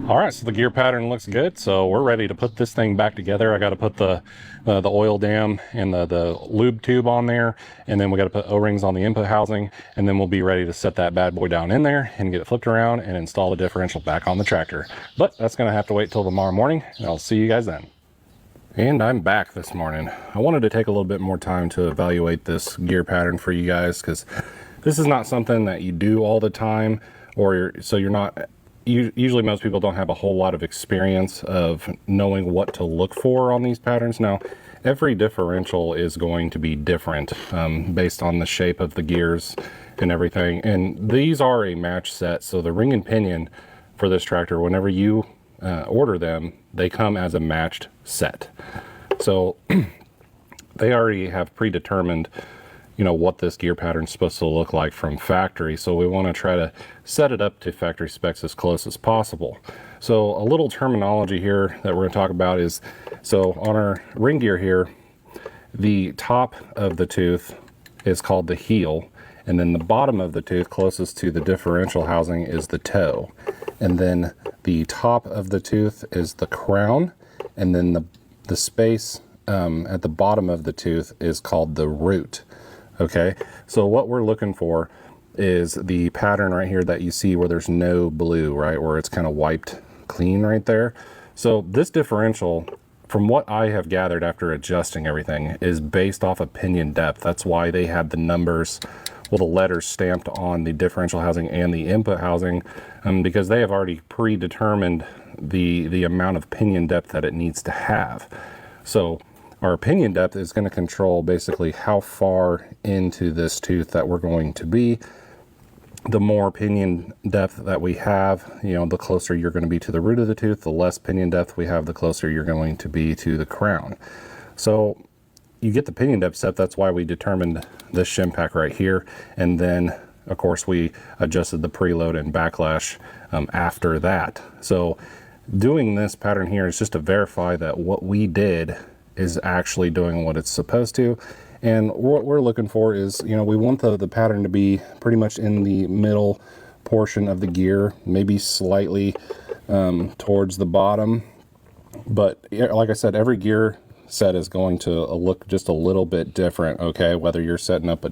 All right, so the gear pattern looks good, so we're ready to put this thing back together. I got to put the oil dam and the lube tube on there, and then we got to put O-rings on the input housing, and then we'll be ready to set that bad boy down in there and get it flipped around and install the differential back on the tractor. But that's going to have to wait till tomorrow morning, and I'll see you guys then. And I'm back this morning. I wanted to take a little bit more time to evaluate this gear pattern for you guys, because this is not something that you do all the time, or you're not. Usually most people don't have a whole lot of experience of knowing what to look for on these patterns. Now, every differential is going to be different based on the shape of the gears and everything. And these are a match set, so the ring and pinion for this tractor, whenever you order them, they come as a matched set. So they already have predetermined, you know, what this gear pattern is supposed to look like from factory. So we want to try to set it up to factory specs as close as possible. So a little terminology here that we're going to talk about is, so on our ring gear here, the top of the tooth is called the heel, and then the bottom of the tooth closest to the differential housing is the toe. And then the top of the tooth is the crown, and then the space at the bottom of the tooth is called the root. Okay, so what we're looking for is the pattern right here that you see where there's no blue, right, where it's kind of wiped clean right there. So this differential, from what I have gathered after adjusting everything, is based off of pinion depth. That's why they had the numbers, well, the letters stamped on the differential housing and the input housing, because they have already predetermined the amount of pinion depth that it needs to have. So our pinion depth is going to control basically how far into this tooth that we're going to be. The more pinion depth that we have, you know, the closer you're going to be to the root of the tooth. The less pinion depth we have, the closer you're going to be to the crown. So you get the pinion depth set. That's why we determined this shim pack right here. And then, of course, we adjusted the preload and backlash after that. So doing this pattern here is just to verify that what we did is actually doing what it's supposed to. And what we're looking for is, you know, we want the pattern to be pretty much in the middle portion of the gear, maybe slightly towards the bottom. But like I said, every gear set is going to look just a little bit different, okay? Whether you're setting up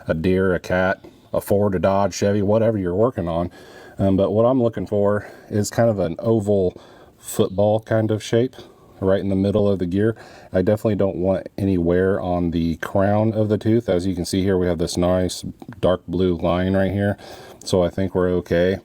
a Deere, a Cat, a Ford, a Dodge, Chevy, whatever you're working on. But what I'm looking for is kind of an oval football kind of shape right in the middle of the gear. I definitely don't want any wear on the crown of the tooth. As you can see here, we have this nice dark blue line right here. So I think we're okay.